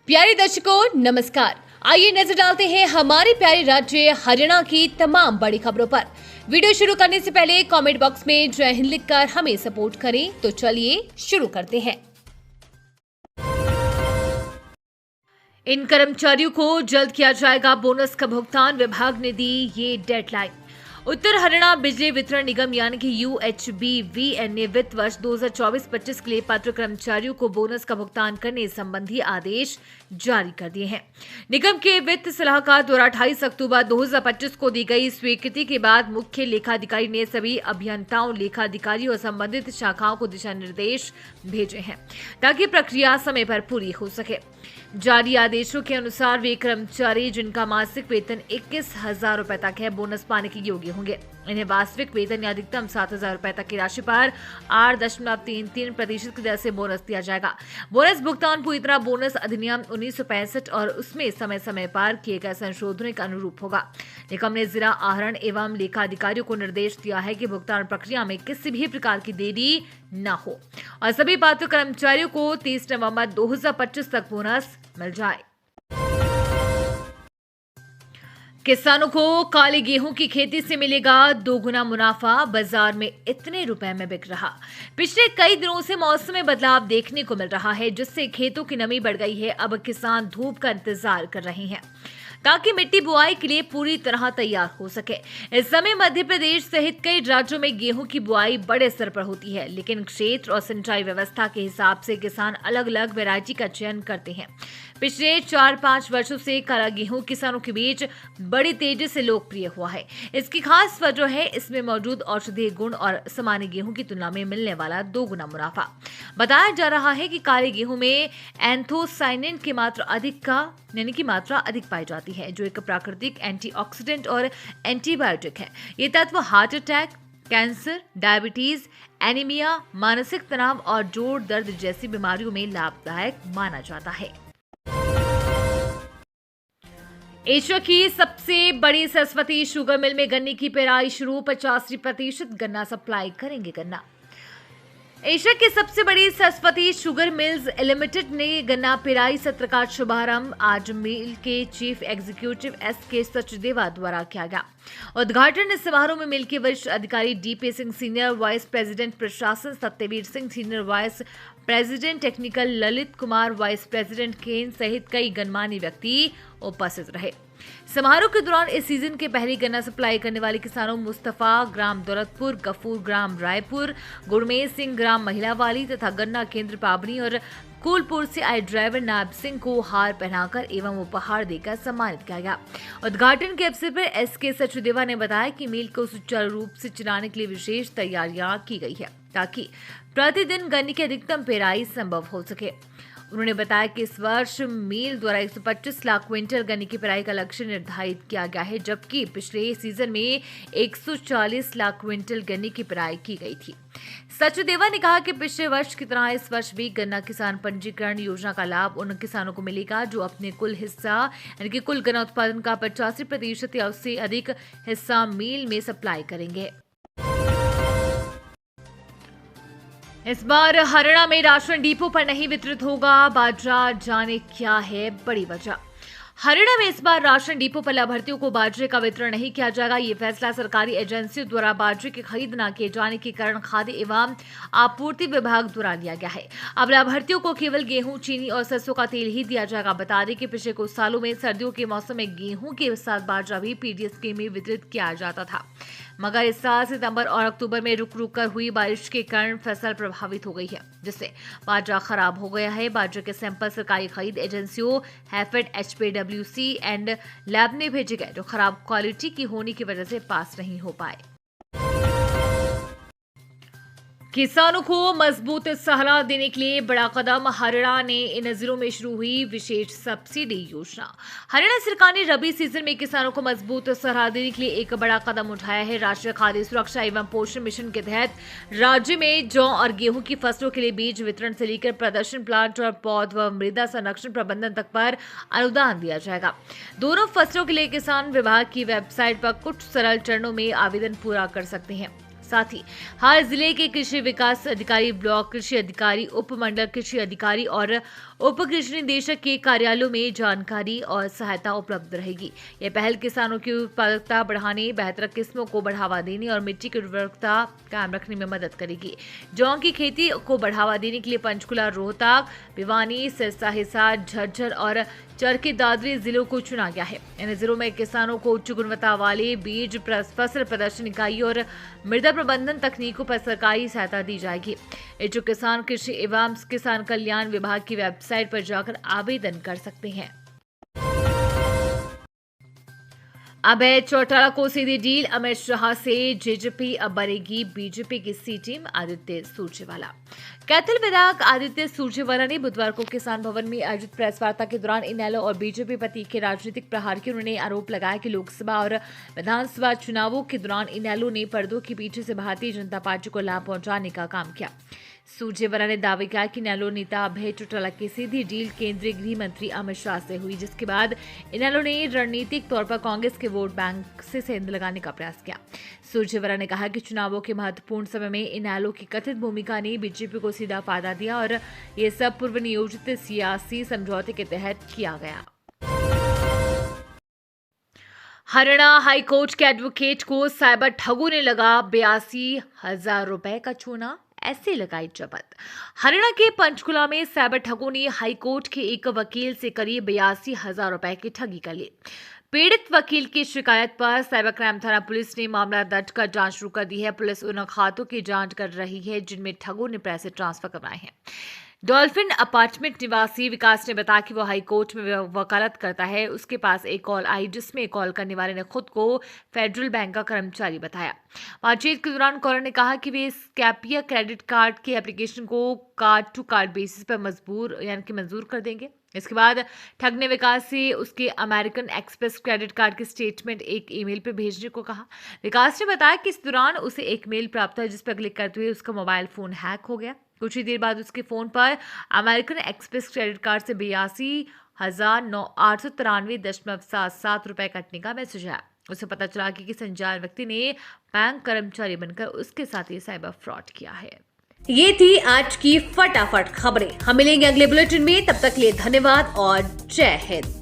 प्यारे दर्शकों नमस्कार। आइए नजर डालते हैं हमारे प्यारे राज्य हरियाणा की तमाम बड़ी खबरों पर। वीडियो शुरू करने से पहले कमेंट बॉक्स में जय हिंद लिखकर हमें सपोर्ट करें। तो चलिए शुरू करते हैं। इन कर्मचारियों को जल्द किया जाएगा बोनस का भुगतान, विभाग ने दी ये डेडलाइन। उत्तर हरियाणा बिजली वितरण निगम यानी कि UHBVN ने वित्त वर्ष 2024-25 के लिए पात्र कर्मचारियों को बोनस का भुगतान करने संबंधी आदेश जारी कर दिए हैं। निगम के वित्त सलाहकार द्वारा 28 अक्टूबर 2025 को दी गई स्वीकृति के बाद मुख्य लेखाधिकारी ने सभी अभियंताओं, लेखाधिकारियों और संबंधित शाखाओं को दिशा निर्देश भेजे हैं ताकि प्रक्रिया समय पर पूरी हो सके। जारी आदेशों के अनुसार वे कर्मचारी जिनका मासिक वेतन 21,000 रुपए तक है बोनस पाने के योग्य होंगे। इन्हें वास्तविक वेतन या अधिकतम 7,000 रुपए तक की राशि पर 8.33% की दर से बोनस दिया जाएगा। बोनस भुगतान पूरी तरह बोनस अधिनियम 1965 और उसमें समय समय पर किए गए संशोधनों के अनुरूप होगा। निगम ने जिला आहरण एवं लेखा अधिकारियों को निर्देश दिया है कि भुगतान प्रक्रिया में किसी भी प्रकार की देरी न हो और सभी पात्र कर्मचारियों को 30 नवंबर 2025 तक बोनस मिल जाए। किसानों को काले गेहूं की खेती से मिलेगा 2 गुना मुनाफा, बाजार में इतने रुपए में बिक रहा। पिछले कई दिनों से मौसम में बदलाव देखने को मिल रहा है जिससे खेतों की नमी बढ़ गई है। अब किसान धूप का इंतजार कर रहे हैं ताकि मिट्टी बुआई के लिए पूरी तरह तैयार हो सके। इस समय मध्य प्रदेश सहित कई राज्यों में गेहूं की बुआई बड़े स्तर पर होती है, लेकिन क्षेत्र और सिंचाई व्यवस्था के हिसाब से किसान अलग अलग वैरायटी का चयन करते हैं। पिछले 4-5 वर्षों से काला गेहूं किसानों के बीच बड़ी तेजी से लोकप्रिय हुआ है। इसकी खास वजह है इसमें मौजूद औषधीय गुण और सामान्य गेहूं की तुलना में मिलने वाला 2 गुना मुनाफा। बताया जा रहा है कि काले गेहूं में एंथोसाइनिन की मात्रा अधिक पाई जाती है, जो एक प्राकृतिक एंटीऑक्सीडेंट और एंटीबायोटिक है। ये तत्व heart attack, cancer, diabetes, anaemia, मानसिक तनाव और जोड़ दर्द जैसी बीमारियों में लाभदायक माना जाता है। एशिया की सबसे बड़ी सरस्वती शुगर मिल में गन्ने की पेराई शुरू, 85% गन्ना सप्लाई करेंगे गन्ना। एशिया की सबसे बड़ी सरस्वती शुगर मिल्स लिमिटेड ने गन्ना पेराई सत्र का शुभारंभ आज मिल के चीफ एग्जीक्यूटिव SK सचदेवा द्वारा किया गया। उद्घाटन समारोह में मिल के वरिष्ठ अधिकारी DP Singh, senior vice president प्रशासन Satyaveer Singh, senior vice president technical Lalit Kumar, vice president cane सहित कई गणमान्य व्यक्ति उपस्थित रहे। समारोह के दौरान इस सीजन के पहली गन्ना सप्लाई करने वाले किसानों मुस्तफा ग्राम दौलतपुर, गफूर ग्राम रायपुर, गुरमेज सिंह ग्राम महिलावाली तथा गन्ना केंद्र पाबनी और कुलपुर से आए ड्राइवर नायब सिंह को हार पहनाकर एवं उपहार देकर सम्मानित किया गया। उद्घाटन के अवसर पर SK सचदेवा ने बताया कि मिल को सुचारू रूप से चलाने के लिए विशेष तैयारियां की गई है ताकि प्रतिदिन गन्ने की अधिकतम पेराई संभव हो सके। उन्होंने बताया कि इस वर्ष मिल द्वारा 125 लाख क्विंटल गन्ने की पेराई का लक्ष्य निर्धारित किया गया है, जबकि पिछले सीजन में 140 लाख क्विंटल गन्ने की पेराई की गई थी। सचदेवा ने कहा कि पिछले वर्ष की तरह इस वर्ष भी गन्ना किसान पंजीकरण योजना का लाभ उन किसानों को मिलेगा जो अपने कुल हिस्सा यानी कि कुल गन्ना उत्पादन का 85% या उससे अधिक हिस्सा मिल में सप्लाई करेंगे। इस बार हरियाणा में राशन डिपो पर नहीं वितरित होगा बाजरा, जाने क्या है बड़ी वजह। हरियाणा में इस बार राशन डिपो पर लाभार्थियों को बाजरे का वितरण नहीं किया जाएगा। ये फैसला सरकारी एजेंसियों द्वारा बाजरे की खरीद न किए जाने के कारण खाद्य एवं आपूर्ति विभाग द्वारा लिया गया है। अब लाभार्थियों को केवल गेहूं, चीनी और सरसों का तेल ही दिया जाएगा। बता दें कि पिछले कुछ सालों में सर्दियों के मौसम में गेहूं के साथ बाजरा भी PDS स्कीम में वितरित किया जाता था, मगर इस साल सितंबर और अक्टूबर में रुक रुक कर हुई बारिश के कारण फसल प्रभावित हो गई है, जिससे बाजरा खराब हो गया है। बाजरे के सैंपल सरकारी खरीद एजेंसियों हैफेड, HPWC एंड लैब ने भेजे गए, जो खराब क्वालिटी की होने की वजह से पास नहीं हो पाए। किसानों को मजबूत सहारा देने के लिए बड़ा कदम, हरियाणा ने इन जिलों में शुरू हुई विशेष सब्सिडी योजना। हरियाणा सरकार ने रबी सीजन में किसानों को मजबूत सहारा देने के लिए एक बड़ा कदम उठाया है। राष्ट्रीय खाद्य सुरक्षा एवं पोषण मिशन के तहत राज्य में जौ और गेहूं की फसलों के लिए बीज वितरण से लेकर प्रदर्शन प्लांट और पौध व मृदा संरक्षण प्रबंधन तक पर अनुदान दिया जाएगा। दोनों फसलों के लिए किसान विभाग की वेबसाइट पर कुछ सरल चरणों में आवेदन पूरा कर सकते हैं। साथ ही हर जिले के कृषि विकास अधिकारी, ब्लॉक कृषि अधिकारी, उप मंडल कृषि अधिकारी और उप कृषि निदेशक के कार्यालयों में जानकारी और सहायता उपलब्ध रहेगी। यह पहल किसानों की उत्पादकता बढ़ाने, बेहतर किस्मों को बढ़ावा देने और मिट्टी की उर्वरकता कायम रखने में मदद करेगी। जौ की खेती को बढ़ावा देने के लिए पंचकुला, रोहतक, भिवानी, सिरसा, हिसार, झज्जर और चरखी दादरी जिलों को चुना गया है। इन जिलों में किसानों को उच्च गुणवत्ता वाले बीज, फसल प्रदर्शन इकाई और मृदा प्रबंधन तकनीकों पर सरकारी सहायता दी जाएगी। इच्छुक किसान कृषि एवं किसान कल्याण विभाग की वेबसाइट पर जाकर आवेदन कर सकते हैं। अभय चौटाला को सीधी डील, अमित शाह से जेजेपी अब बनेगी बीजेपी की सी टीम, आदित्य सुरजेवाला। कैथल विधायक आदित्य सुरजेवाला ने बुधवार को किसान भवन में आयोजित प्रेस वार्ता के दौरान इनेलो और बीजेपी पर तीखे राजनीतिक प्रहार किए। उन्होंने आरोप लगाया कि लोकसभा और विधानसभा चुनावों के दौरान इनेलो ने पर्दों के पीछे से भारतीय जनता पार्टी को लाभ पहुंचाने का काम किया। सुरजेवाला ने दावे किया कि इनेलो नेता अभय चौटाला की सीधी डील केंद्रीय गृह मंत्री अमित शाह से हुई, जिसके बाद इनेलो ने रणनीतिक तौर पर कांग्रेस के वोट बैंक से सेंध लगाने का प्रयास किया। सुरजेवाला ने कहा कि चुनावों के महत्वपूर्ण समय में इनेलो की कथित भूमिका ने बीजेपी को सीधा फायदा दिया और ये सब पूर्व नियोजित सियासी समझौते के तहत किया गया। हरियाणा हाईकोर्ट के एडवोकेट को साइबर ठगों ने लगा 82,000 रुपए का चूना, ऐसे लगाई जब्त। हरियाणा के पंचकुला में साइबर ठगों ने हाईकोर्ट के एक वकील से करीब 82,000 रुपए की ठगी कर ली। पीड़ित वकील की शिकायत पर साइबर क्राइम थाना पुलिस ने मामला दर्ज कर जांच शुरू कर दी है। पुलिस उन खातों की जांच कर रही है जिनमें ठगों ने पैसे ट्रांसफर करवाए हैं। डॉल्फिन अपार्टमेंट निवासी विकास ने बताया कि वो हाईकोर्ट में वकालत करता है। उसके पास एक कॉल आई जिसमें कॉल करने वाले ने खुद को फेडरल बैंक का कर्मचारी बताया। बातचीत के दौरान कॉलर ने कहा कि वे स्कैपिया क्रेडिट कार्ड के एप्लीकेशन को कार्ड टू कार्ड बेसिस पर मंजूर कर देंगे। इसके बाद ठग ने विकास से उसके अमेरिकन एक्सप्रेस क्रेडिट कार्ड के स्टेटमेंट एक ईमेल पर भेजने को कहा। विकास ने बताया कि इस दौरान उसे एक मेल प्राप्त हुआ जिस पर क्लिक करते हुए उसका मोबाइल फोन हैक हो गया। कुछ ही देर बाद उसके फोन पर अमेरिकन एक्सप्रेस क्रेडिट कार्ड से 82,893.77 रुपए कटने का मैसेज आया। उसे पता चला कि किसी अनजान व्यक्ति ने बैंक कर्मचारी बनकर उसके साथ ये साइबर फ्रॉड किया है। ये थी आज की फटाफट खबरें। हम मिलेंगे अगले बुलेटिन में, तब तक के लिए धन्यवाद और जय हिंद।